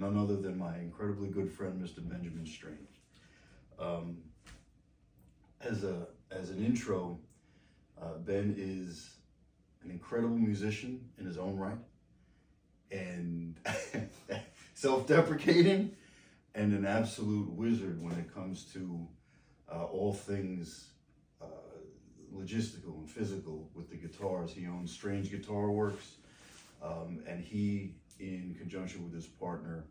none other than my incredibly good friend, Mr. Benjamin Strange. As an intro, Ben is an incredible musician in his own right, and self-deprecating, and an absolute wizard when it comes to all things logistical and physical with the guitars. He owns Strange Guitarworks, and he, in conjunction with his partner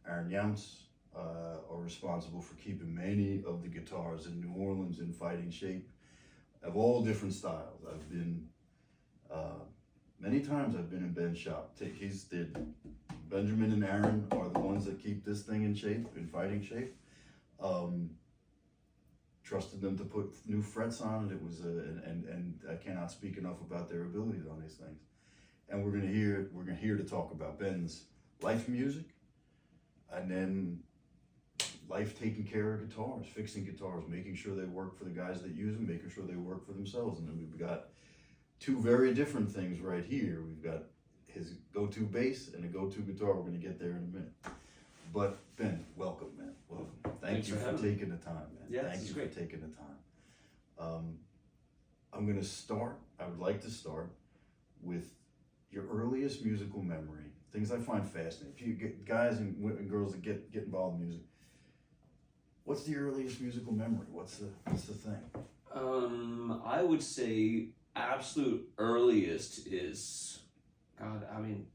Aaron Younts, are responsible for keeping many of the guitars in New Orleans in fighting shape, of all different styles. I've been many times. I've been in Ben's shop. Benjamin and Aaron are the ones that keep this thing in shape, in fighting shape. Trusted them to put new frets on it. It was and I cannot speak enough about their abilities on these things. And we're gonna hear to talk about Ben's life music, and then life taking care of guitars, fixing guitars, making sure they work for the guys that use them, making sure they work for themselves. And then we've got two very different things right here. We've got his go-to bass and a go-to guitar. We're gonna get there in a minute. But Ben, welcome, man. Welcome. Thank you for taking the time, man. Yeah, thank you great. for taking the time. I'm gonna start. I would like to start with your earliest musical memory. Things I find fascinating. If you get guys and girls that get involved in music, what's the earliest musical memory? What's the thing? I would say absolute earliest is, God, I mean,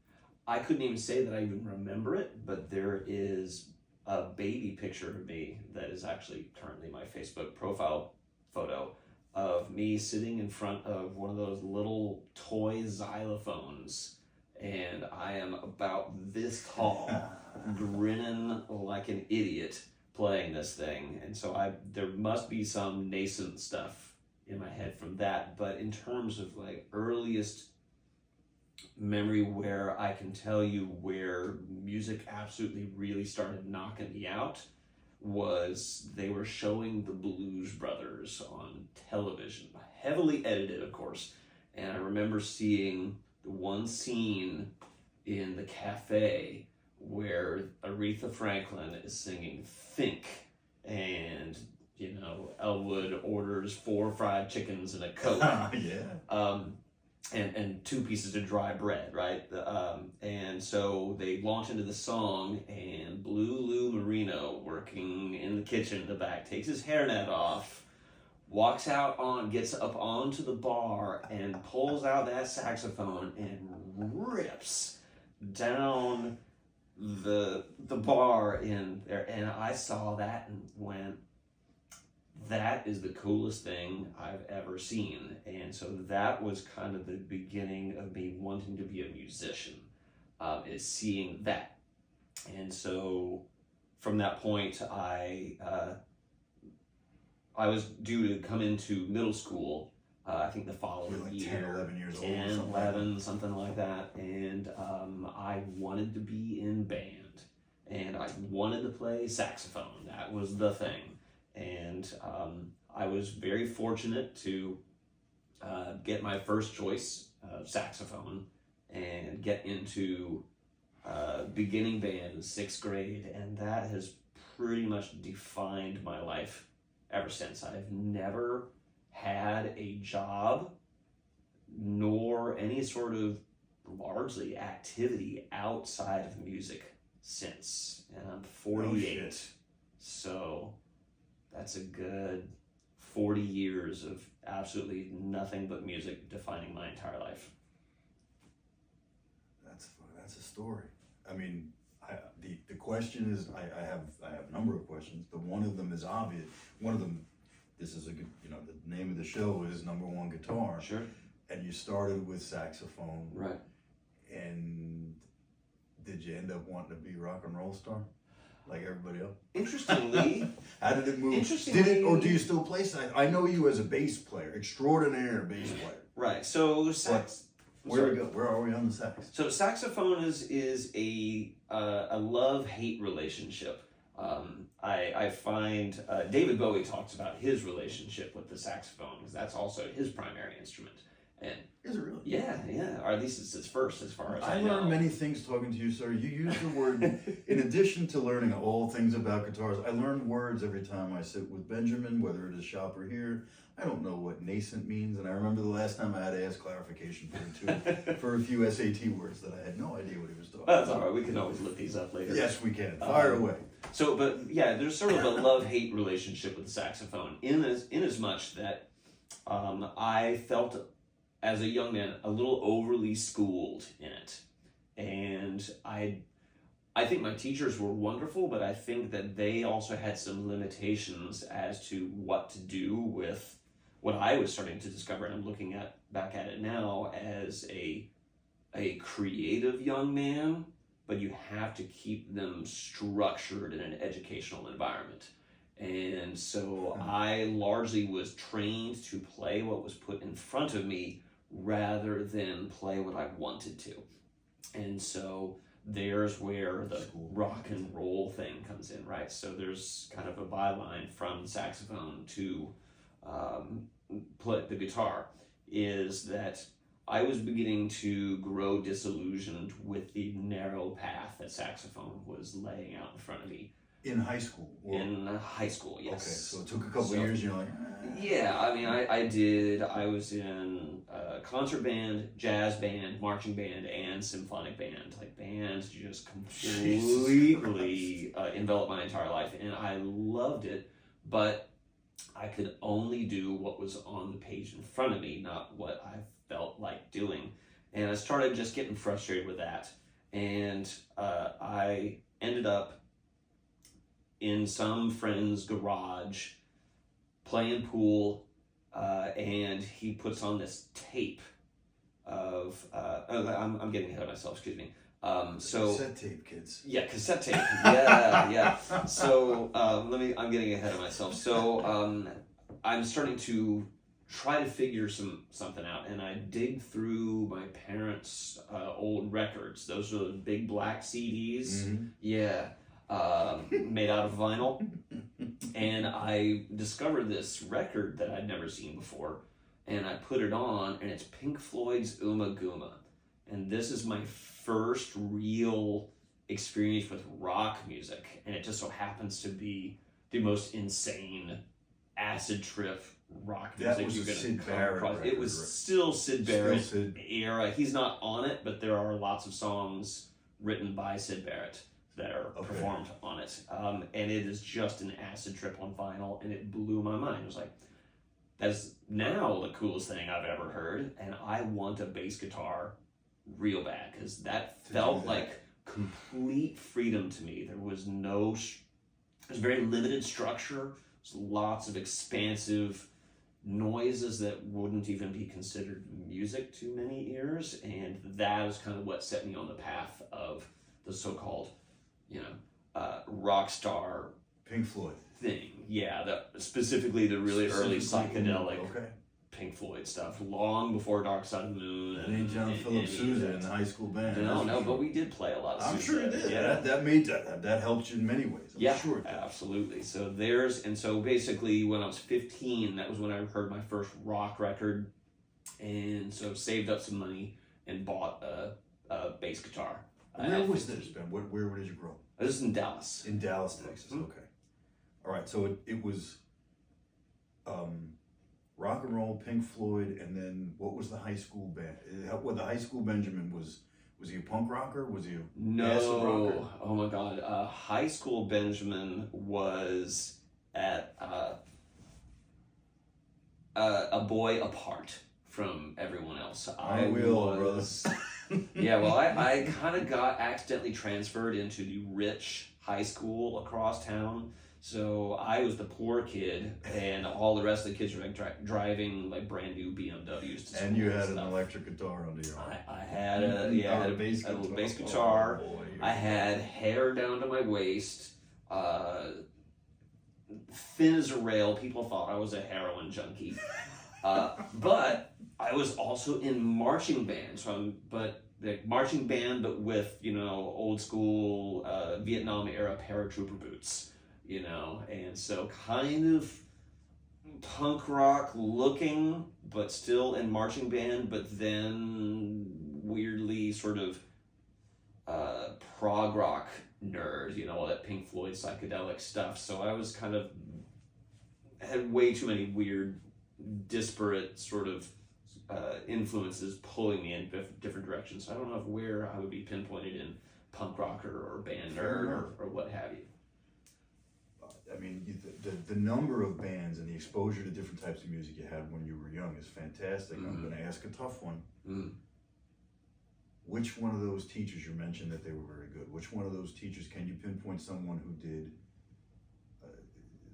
I couldn't even say that I even remember it, but there is a baby picture of me that is actually currently my Facebook profile photo of me sitting in front of one of those little toy xylophones, and I am about this tall, grinning like an idiot playing this thing. And so there must be some nascent stuff in my head from that. But in terms of like earliest memory where I can tell you where music absolutely really started knocking me out was they were showing the Blues Brothers on television, heavily edited, of course. And I remember seeing the one scene in the cafe where Aretha Franklin is singing Think, and you know, Elwood orders 4 fried chickens and a Coke. Yeah. And 2 pieces of dry bread, right? And so they launch into the song, and Blue Lou Marino, working in the kitchen in the back, takes his hairnet off, walks out gets up onto the bar, and pulls out that saxophone and rips down the bar in there. And I saw that and went, that is the coolest thing I've ever seen. And so that was kind of the beginning of me wanting to be a musician, is seeing that. And so from that point, I was due to come into middle school, I think the following like year. 10, 11 years old. 10, 11, something like that. And I wanted to be in band. And I wanted to play saxophone. That was the thing. And I was very fortunate to get my first choice saxophone and get into beginning band in 6th grade, and that has pretty much defined my life ever since. I've never had a job nor any sort of largely activity outside of music since, and I'm 48, so that's a good 40 years of absolutely nothing but music defining my entire life. That's a story. I mean, the question is, I have a number of questions, but one of them is obvious. One of them, this is a good, the name of the show is Number One Guitar. Sure. And you started with saxophone. Right. And did you end up wanting to be a rock and roll star? Like everybody else? Interestingly. How did it move? Did it, or do you still play sax? I know you as a bass player, extraordinaire bass player. Right, so sax. Where are we on the sax? So saxophone is a love-hate relationship. I find David Bowie talks about his relationship with the saxophone, because that's also his primary instrument. And Is it really? Yeah, or at least it's his first, as far as I know. learned many things talking to you, sir. You use the word, in addition to learning all things about guitars, I learn words every time I sit with Benjamin, whether it is shop or here. I don't know what nascent means, and I remember the last time I had to ask clarification for a few SAT words that I had no idea what he was talking about. That's all right. We can always look these up later. Yes, we can. Fire away. So, but yeah, there's sort of a love-hate relationship with the saxophone, in as much that I felt, as a young man, a little overly schooled in it. And I think my teachers were wonderful, but I think that they also had some limitations as to what to do with what I was starting to discover, and I'm looking back at it now as a creative young man, but you have to keep them structured in an educational environment. And so I largely was trained to play what was put in front of me rather than play what I wanted to. And so there's where the rock and roll thing comes in, right? So there's kind of a byline from saxophone to play the guitar, is that I was beginning to grow disillusioned with the narrow path that saxophone was laying out in front of me. In high school? In high school, yes. Okay, so it took a couple years, and you're like, Yeah, I mean, I was in concert band, jazz band, marching band, and symphonic band. Like, bands just completely enveloped my entire life, and I loved it, but I could only do what was on the page in front of me, not what I felt like doing. And I started just getting frustrated with that, and I ended up in some friend's garage playing pool, and he puts on this tape of I'm getting ahead of myself, excuse me. Cassette tape, kids. Yeah, cassette tape. Yeah. So I'm getting ahead of myself. So I'm starting to try to figure something out, and I dig through my parents' old records. Those are the big black CDs. Mm-hmm. Yeah. Made out of vinyl, and I discovered this record that I'd never seen before, and I put it on, and it's Pink Floyd's Uma Guma, and this is my first real experience with rock music, and it just so happens to be the most insane acid trip rock music you're going to come across. It was still Sid Barrett era. He's not on it, but there are lots of songs written by Sid Barrett that are performed on it. And it is just an acid trip on vinyl, and it blew my mind. It was like, that's now the coolest thing I've ever heard, and I want a bass guitar real bad, because that felt like complete freedom to me. There was there's very limited structure. There's lots of expansive noises that wouldn't even be considered music to many ears, and that is kind of what set me on the path of the so-called rock star Pink Floyd thing. Yeah, specifically the really early psychedelic Pink Floyd stuff, long before Dark Side of the Moon. And ain't John Philip Sousa in the high school band. No, but we did play a lot of I'm Sousa. sure it did. Yeah. That helped you in many ways. I'm sure it did. Absolutely. So basically when I was 15, that was when I heard my first rock record, and so saved up some money and bought a bass guitar. Where was this, Ben? Where did you grow? This is in Dallas. In Dallas, Texas. Mm-hmm. Okay. All right. So it was rock and roll, Pink Floyd, and then what was the high school band? Well, the high school Benjamin was he a punk rocker? Was he a acid rocker? Oh my God. High school Benjamin was at a boy apart from everyone else. I was. Yeah, well, I kind of got accidentally transferred into the rich high school across town. So I was the poor kid, and all the rest of the kids were like driving like brand new BMWs to school. And you had an electric guitar under your arm. I had a bass guitar. Oh, boy, I had hair down to my waist, thin as a rail. People thought I was a heroin junkie. But I was also in marching band, but with old school Vietnam era paratrooper boots, and so kind of punk rock looking, but still in marching band, but then weirdly sort of prog rock nerd, all that Pink Floyd psychedelic stuff. So I was had way too many weird, disparate sort of influences pulling me in different directions. So I don't know where I would be pinpointed in punk rocker or band nerd or what have you. I mean, the number of bands and the exposure to different types of music you had when you were young is fantastic. Mm-hmm. I'm going to ask a tough one. Mm-hmm. Which one of those teachers, you mentioned that they were very good, which one of those teachers, can you pinpoint someone who did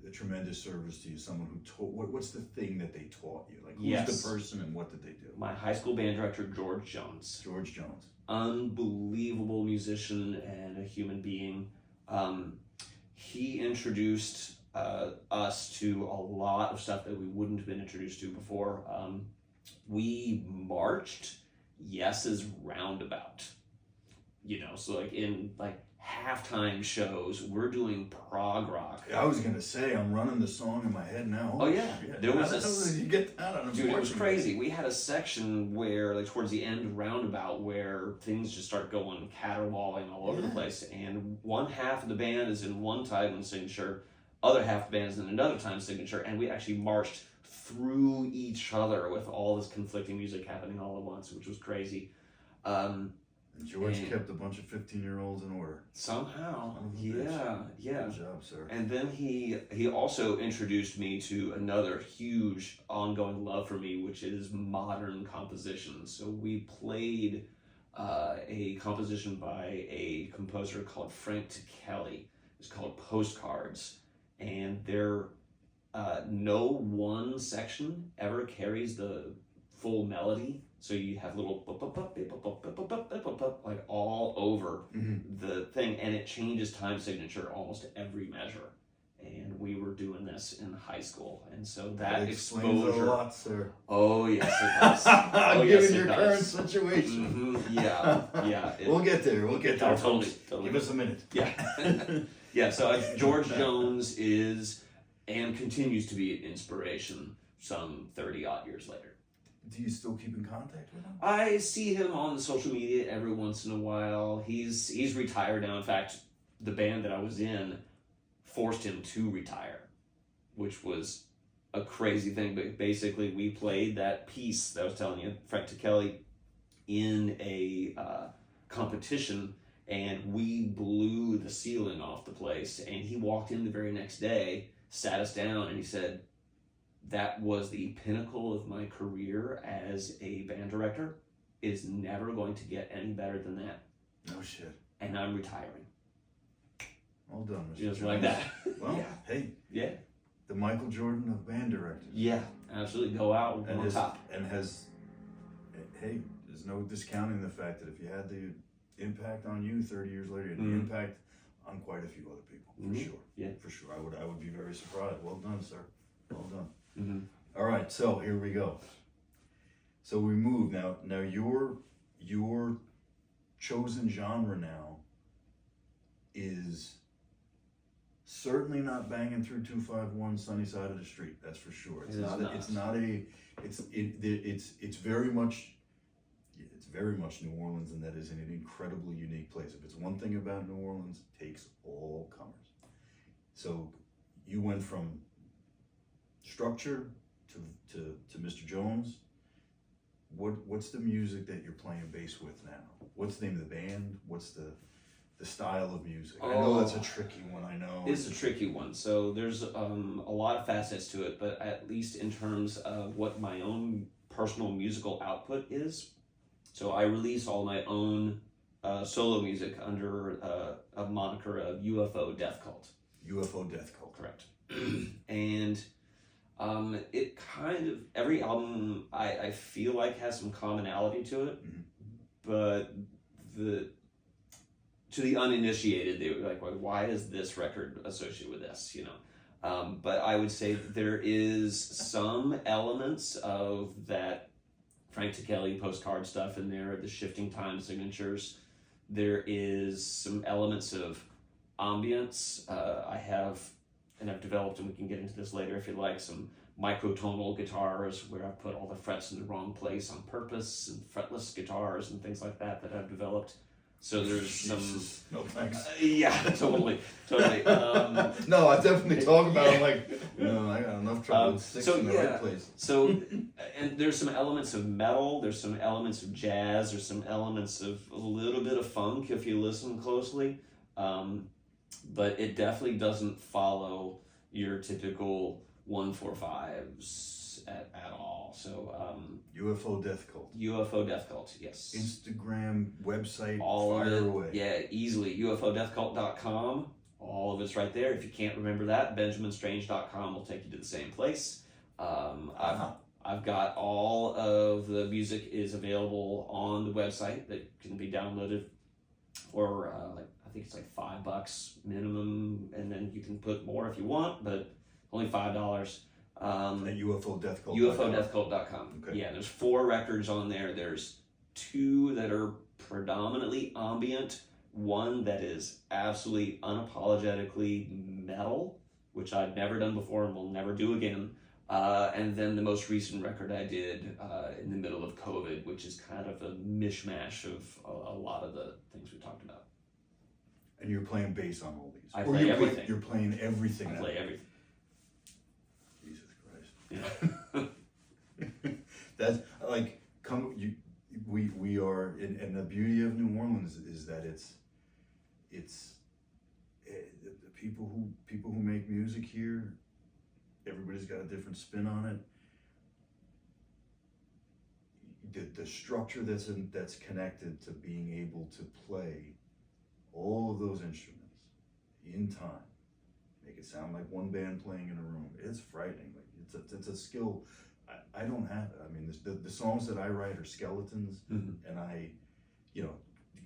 a tremendous service to you, someone who taught, what's the thing that they taught you? Like, who's the person and what did they do? My high school band director, George Jones. George Jones. Unbelievable musician and a human being. He introduced us to a lot of stuff that we wouldn't have been introduced to before. We marched Yes's Roundabout, so like in halftime shows, we're doing prog rock. I was gonna say, I'm running the song in my head now. Oh yeah, there was you get that on a dude. It was crazy. We had a section where, towards the end of Roundabout, where things just start going caterwauling all over the place, and one half of the band is in one time signature, other half of the band is in another time signature, and we actually marched through each other with all this conflicting music happening all at once, which was crazy. And George kept a bunch of 15-year-olds in order. Somehow. Yeah. Good job, sir. And then he also introduced me to another huge ongoing love for me, which is modern composition. So we played a composition by a composer called Frank Kelly. It's called Postcards. And no one section ever carries the full melody. So you have little all over the thing, and it changes time signature almost every measure. And we were doing this in high school, and so that exposure. A lot, sir. Oh yes, it does. Given your current situation. Mm-hmm. Yeah. We'll get there. Totally. Give us a minute. Yeah. Yeah. So George Jones is and continues to be an inspiration some 30-odd years later. Do you still keep in contact with him? I see him on the social media every once in a while. He's retired now. In fact, the band that I was in forced him to retire, which was a crazy thing. But basically, we played that piece that I was telling you, Frank Kelly, in a competition, and we blew the ceiling off the place. And he walked in the very next day, sat us down, and he said, "That was the pinnacle of my career as a band director. It's never going to get any better than that." No shit. And I'm retiring. Well done, Mr. Just Jones. like that. Well, Yeah. Hey. Yeah. The Michael Jordan of band directors. Yeah, absolutely. Go out on top. Hey, there's no discounting the fact that if you had the impact on you 30 years later, the impact on quite a few other people, for sure. Yeah. For sure. I would be very surprised. Well done, sir. Well done. Mm-hmm. All right, so here we go. So we move now. Now your chosen genre now is certainly not banging through 251 Sunny Side of the Street. That's for sure. It's very much New Orleans, and that is an incredibly unique place. If it's one thing about New Orleans, it takes all comers. So you went from structure to Mr. Jones. What's the music that you're playing bass with now? What's the name of the band? What's the style of music? I know that's a tricky one. I know it's a tricky one. So there's a lot of facets to it, but at least in terms of what my own personal musical output is. So I release all my own solo music under a moniker of UFO Death Cult. UFO Death Cult. Correct. And it kind of, every album I feel like has some commonality to it, but to the uninitiated, they were like, well, why is this record associated with this, but I would say that there is some elements of that Frank Kelly postcard stuff in there, the shifting time signatures. There is some elements of ambience. I have and I've developed, and we can get into this later if you like, some microtonal guitars where I've put all the frets in the wrong place on purpose, and fretless guitars and things like that I've developed. So there's some. Jesus. No thanks. Yeah, totally. No, I definitely talk about it like, I got enough trouble with sticks in the right place. So, and there's some elements of metal, there's some elements of jazz, there's some elements of a little bit of funk if you listen closely. But it definitely doesn't follow your typical 1-4-5s at all. So UFO Death Cult. UFO Death Cult, yes. Instagram, website, all fire of it, away. yeah, easily. UFOdeathcult.com. All of it's right there. If you can't remember that, BenjaminStrange.com will take you to the same place. I've got all of the music is available on the website that can be downloaded for I think it's like $5 minimum, and then you can put more if you want, but only $5. At UFO Death Cult. UFOdeathcult.com. Okay. Yeah, there's 4 records on there. There's 2 that are predominantly ambient, 1 that is absolutely unapologetically metal, which I've never done before and will never do again. And then the most recent record I did in the middle of COVID, which is kind of a mishmash of a lot of the things we talked about. And you're playing bass on all these. I play everything. You're playing everything. I play everything. Jesus Christ. Yeah. That's like we are, and the beauty of New Orleans is that it's the people who make music here. Everybody's got a different spin on it. The structure that's connected to being able to play all of those instruments in time, make it sound like one band playing in a room. It's frightening. Like it's a skill. I don't have it. I mean, the songs that I write are skeletons, and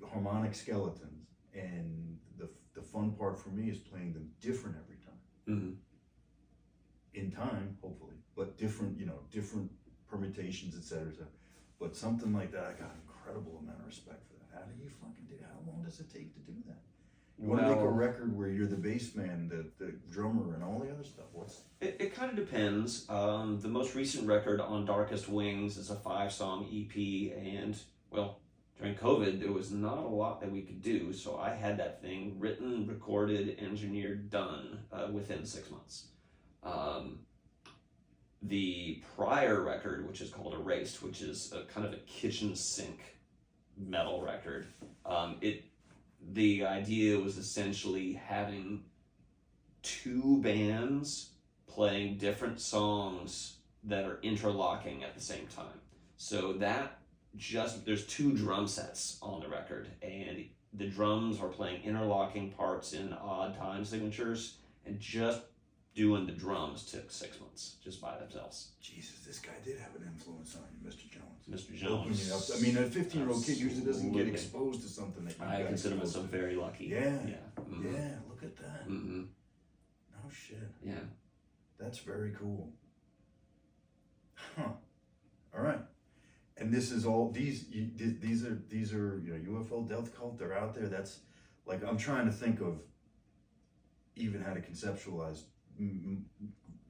harmonic skeletons. And the fun part for me is playing them different every time. In time, hopefully, but different permutations, etc. But something like that, I got an incredible amount of respect for that. How do you fucking do? How long does it take to do that? You want to make a record where you're the bass man, the drummer, and all the other stuff. It kind of depends. The most recent record, On Darkest Wings, is a 5-song EP, and during COVID, there was not a lot that we could do, so I had that thing written, recorded, engineered, done within 6 months. The prior record, which is called Erased, which is a kind of a kitchen sink metal record, the idea was essentially having 2 bands playing different songs that are interlocking at the same time. So there's 2 drum sets on the record, and the drums are playing interlocking parts in odd time signatures, and just doing the drums took 6 months just by themselves. Jesus, this guy did have an influence on you, Mr. Jones. Mr. Jones. I mean, a 15-year-old kid usually doesn't get exposed to something that I consider myself very lucky. Yeah. Yeah. Mm-hmm. Yeah, look at that. Mm-hmm. No shit. Yeah. That's very cool. Huh. All right. And this is all these are UFO Death Cult. They're out there. That's like I'm trying to think of even how to conceptualize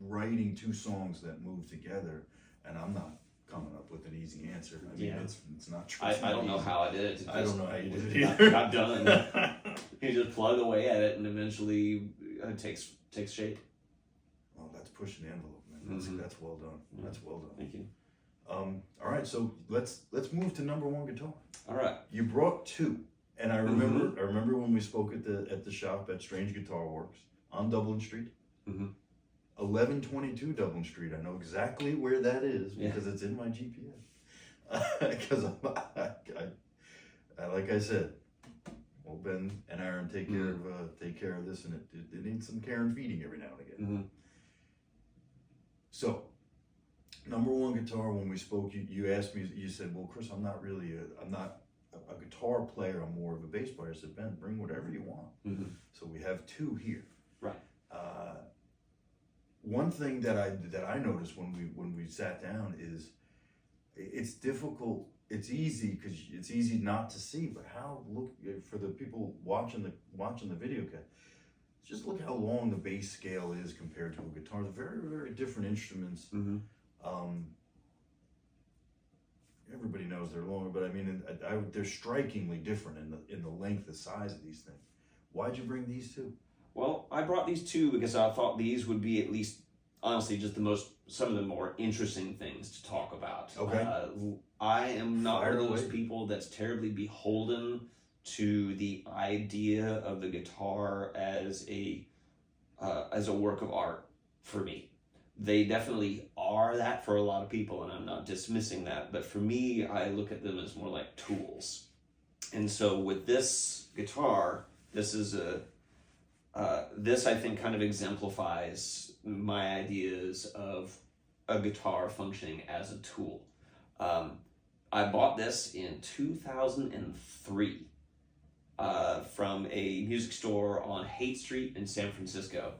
writing 2 songs that move together, and I'm not coming up with an easy answer. I mean, it's not true. I don't know how I did it. I don't know how you did it either. Got done. You just plug away at it, and eventually it takes shape. Well, that's pushing the envelope, man. That's well done. Yeah. That's well done. Thank you. All right, so let's move to number 1 guitar. All right. You brought 2, and I remember when we spoke at the shop at Strange Guitarworks on Dublin Street. 1122 Dublin Street. I know exactly where that is because it's in my GPS. Because like I said, well, Ben and Aaron take care of this, and it needs some care and feeding every now and again. So, number 1 guitar. When we spoke, you asked me. You said, "Well, Chris, I'm not a guitar player. I'm more of a bass player." I said, "Ben, bring whatever you want." So we have 2 here. Right. One thing that I noticed when we sat down is it's difficult. It's easy because it's easy not to see, but look for the people watching the video. It's just look how long the bass scale is compared to a guitar. They're very, very different instruments. Mm-hmm. Everybody knows they're longer, but I mean, they're strikingly different in the length, the size of these things. Why'd you bring these two? Well, I brought these two because I thought these would be at least, honestly, just some of the more interesting things to talk about. Okay. I am not Fire one of those away. people that's terribly beholden to the idea of the guitar as a work of art for me. They definitely are that for a lot of people, and I'm not dismissing that. But for me, I look at them as more like tools. And so with this guitar, this is this I think kind of exemplifies my ideas of a guitar functioning as a tool. I bought this in 2003 from a music store on Haight Street in San Francisco.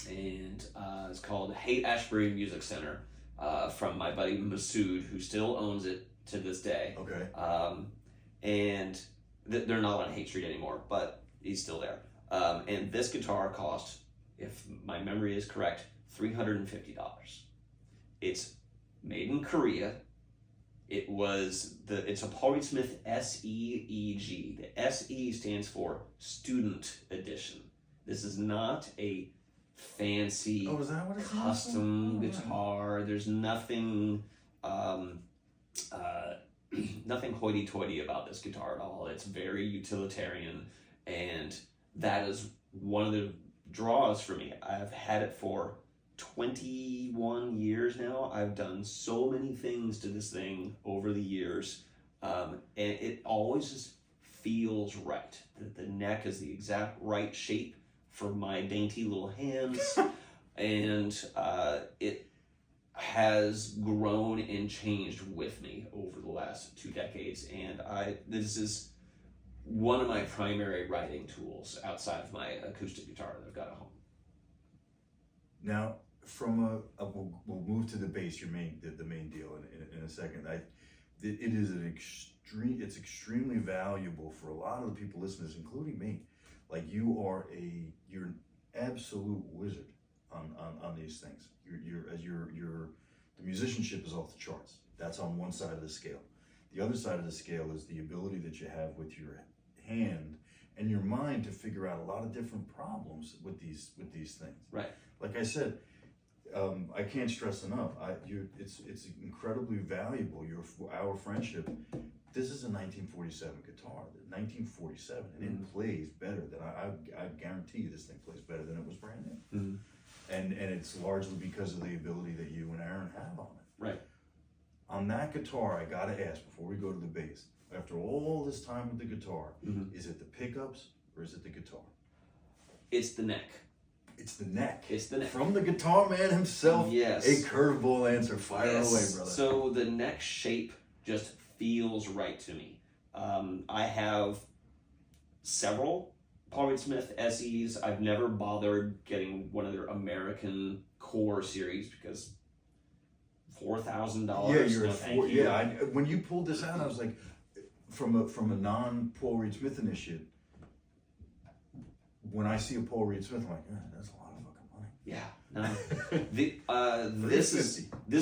And it's called Haight-Ashbury Music Center from my buddy Masood, who still owns it to this day. Okay. And they're not on Haight Street anymore, but he's still there. And this guitar cost, if my memory is correct, $350. It's made in Korea. It's a Paul Reed Smith SEEG. The SE stands for Student Edition. This is not a fancy Oh, is that what it stands custom for? guitar. There's nothing nothing hoity-toity about this guitar at all. It's very utilitarian, and that is one of the draws for me. I've had it for 21 years now. I've done so many things to this thing over the years, and it always just feels right. The neck is the exact right shape for my dainty little hands, and it has grown and changed with me over the last 2 decades, and this is one of my primary writing tools outside of my acoustic guitar that I've got at home. Now, we'll move to the bass, the main deal in a second. It's extremely valuable for a lot of the people listening to this, including me. Like you're an absolute wizard on these things. The musicianship is off the charts. That's on one side of the scale. The other side of the scale is the ability that you have with your hand and your mind to figure out a lot of different problems with these things. Right. Like I said, I can't stress enough. It's incredibly valuable. Our friendship. This is a 1947 guitar. 1947, and it plays better than I guarantee you. This thing plays better than it was brand new. Mm-hmm. And it's largely because of the ability that you and Aaron have on it. Right. On that guitar, I gotta ask before we go to the bass. After all this time with the guitar, is it the pickups or is it the guitar? It's the neck. It's the neck. It's the neck. From the guitar man himself. Yes. A curveball answer. Fire away, brother. So the neck shape just feels right to me. I have several Paul Reed Smith SEs. I've never bothered getting one of their American Core series because $4,000. Yeah, you're no, at thank 4. you. Yeah, when you pulled this out, I was like, from a non Paul Reed Smith initiate. When I see a Paul Reed Smith, I'm like, that's a lot of fucking money. Yeah, no. This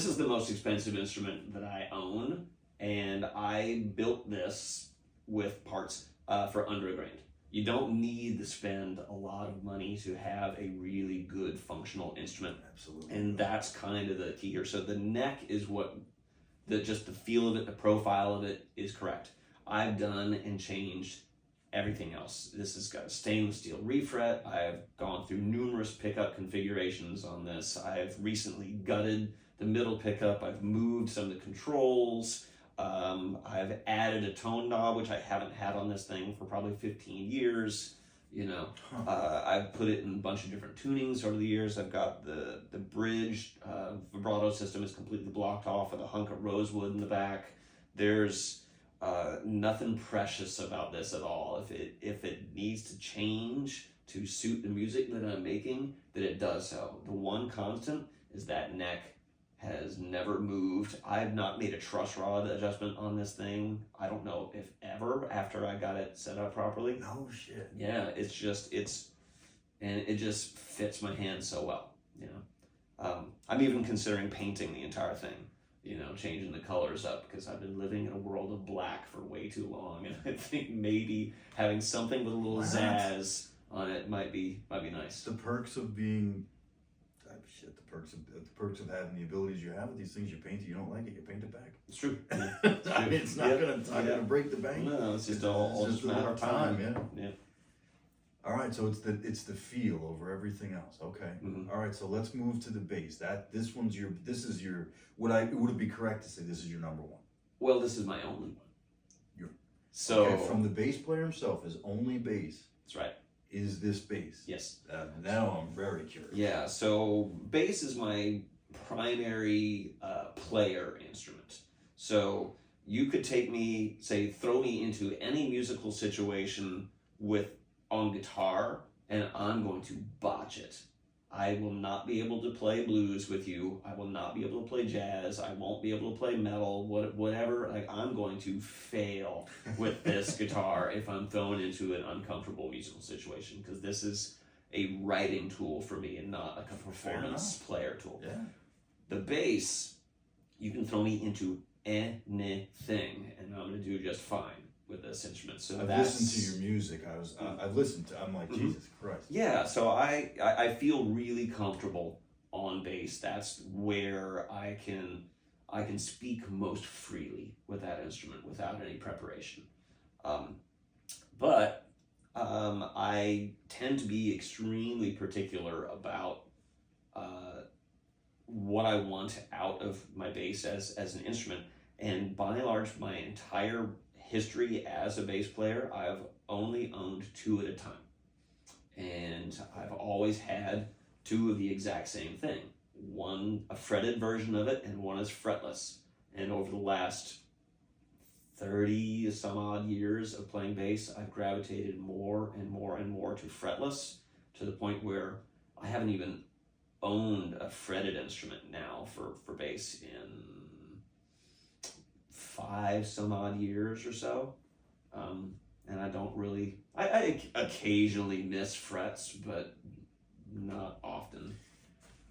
is the most expensive instrument that I own, and I built this with parts for under $1,000. You don't need to spend a lot of money to have a really good functional instrument. Absolutely. And that's kind of the key here. So the neck is just the feel of it, the profile of it is correct. I've done and changed everything else. This has got a stainless steel refret. I've gone through numerous pickup configurations on this. I've recently gutted the middle pickup. I've moved some of the controls. I've added a tone knob, which I haven't had on this thing for probably 15 years. I've put it in a bunch of different tunings over the years. I've got the bridge vibrato system is completely blocked off with a hunk of rosewood in the back. There's nothing precious about this at all. If it needs to change to suit the music that I'm making, then it does so. The one constant is that neck has never moved. I've not made a truss rod adjustment on this thing. I don't know if ever after I got it set up properly. No shit. Yeah, it's and it just fits my hand so well. I'm even considering painting the entire thing. Changing the colors up, because I've been living in a world of black for way too long, and I think maybe having something with a little zazz on it might be nice. The perks of being, the perks of having the abilities you have with these things. You paint it, you don't like it, you paint it back. It's true. I mean, it's not gonna break the bank. No, it's just all just a matter of time. Yeah. All right, so it's the feel over everything else. Okay. Mm-hmm. All right, so let's move to the bass. This is your. Would it be correct to say this is your number one? Well, this is my only one. So okay, from the bass player himself, his only bass. That's right. Is this bass? Yes. Now I'm very curious. Yeah. So bass is my primary player instrument. So you could throw me into any musical situation on guitar, and I'm going to botch it. I will not be able to play blues with you. I will not be able to play jazz. I won't be able to play metal, whatever. I'm going to fail with this guitar if I'm thrown into an uncomfortable musical situation, because this is a writing tool for me and not like a performance player tool. Yeah. The bass, you can throw me into anything, and I'm going to do just fine with this instrument. So I've listened to your music. I'm like, Jesus Christ. Yeah, so I feel really comfortable on bass. That's where I can speak most freely with that instrument without any preparation. But I tend to be extremely particular about what I want out of my bass as an instrument. And by and large, my entire history as a bass player, I've only owned 2 at a time. And I've always had 2 of the exact same thing. One, a fretted version of it, and one is fretless. And over the last 30 some odd years of playing bass, I've gravitated more and more and more to fretless, to the point where I haven't even owned a fretted instrument now for bass in 5 some odd years or so. And I don't really, I occasionally miss frets, but not often.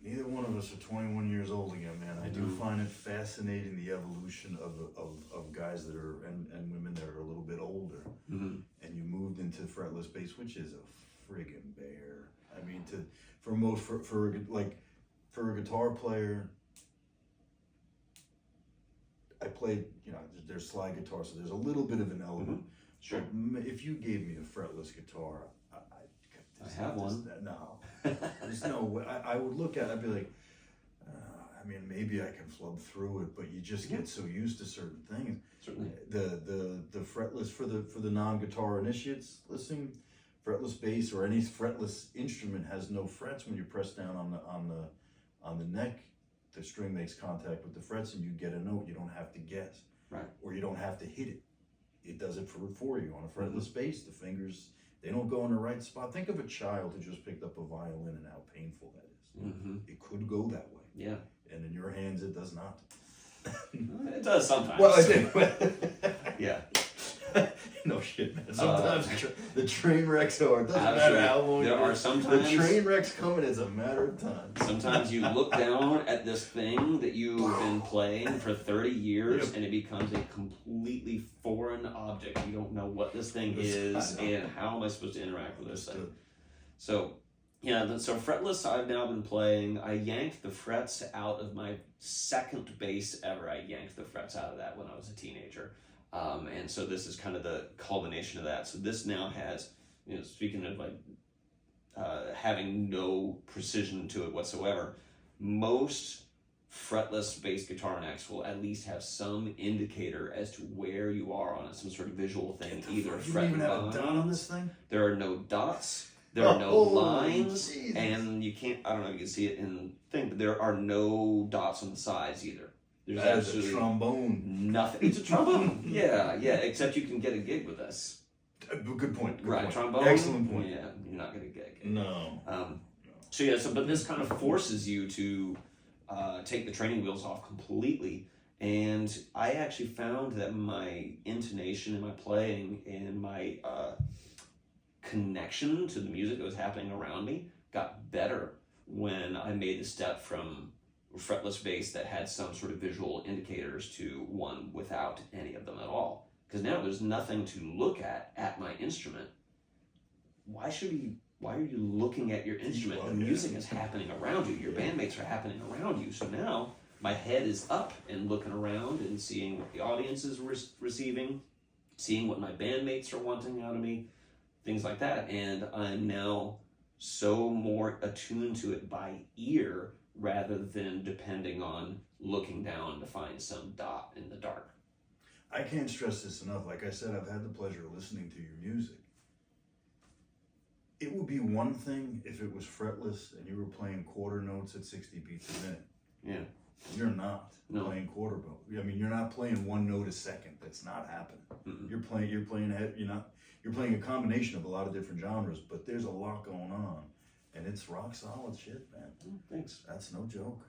Neither one of us are 21 years old again, man. I do find it fascinating, the evolution of guys that are, and women that are a little bit older. Mm-hmm. And you moved into fretless bass, which is a friggin' bear. I mean, for a guitar player, I played, there's slide guitar, so there's a little bit of an element. Mm-hmm. Sure. But if you gave me a fretless guitar, I have one. No. There's no way. I would look at it, I'd be like, maybe I can flub through it, but you just get so used to certain things. Certainly. The fretless, for the non-guitar initiates listening, fretless bass or any fretless instrument has no frets. When you press down on the neck, the string makes contact with the frets and you get a note. You don't have to guess. Right. Or you don't have to hit it. It does it for you. On a fretless bass, the fingers, they don't go in the right spot. Think of a child who just picked up a violin and how painful that is. Mm-hmm. It could go that way. Yeah. And in your hands, it does not. It does sometimes. Well, I think. Yeah. No shit, man. Sometimes the train wrecks are. It doesn't matter how long. There are sometimes the train wrecks coming. It's a matter of time. Sometimes you look down at this thing that you've been playing for 30 years, and it becomes a completely foreign object. You don't know what this thing is, and how am I supposed to interact with this thing? So, so fretless I've now been playing. I yanked the frets out of my second bass ever. I yanked the frets out of that when I was a teenager. And so this is kind of the culmination of that. So this now has, speaking of having no precision to it whatsoever, most fretless bass guitar necks will at least have some indicator as to where you are on it, some sort of visual thing. Either you don't even have a dot on this thing? There are no dots. There are no lines, Jesus. And you can't, I don't know if you can see it in the thing, but there are no dots on the sides either. There's That is a trombone. Nothing. It's a trombone. yeah, except you can get a gig with this. Good point. Right, point. trombone. Excellent point. Yeah, you're not going to get a gig. No. But this kind of forces you to take the training wheels off completely. And I actually found that my intonation and my playing and my connection to the music that was happening around me got better when I made the step from fretless bass that had some sort of visual indicators to one without any of them at all. Because now there's nothing to look at my instrument. Why are you looking at your instrument? The music is happening around you. Your bandmates are happening around you. So now my head is up and looking around and seeing what the audience is receiving, seeing what my bandmates are wanting out of me, things like that. And I'm now so more attuned to it by ear rather than depending on looking down to find some dot in the dark. I can't stress this enough. Like I said, I've had the pleasure of listening to your music. It would be one thing if it was fretless and you were playing quarter notes at 60 beats a minute. Yeah. You're not playing quarter note. I mean, you're not playing one note a second. That's not happening. Mm-mm. You're playing a combination of a lot of different genres, but there's a lot going on, and it's rock solid shit, man. Thanks. That's no joke.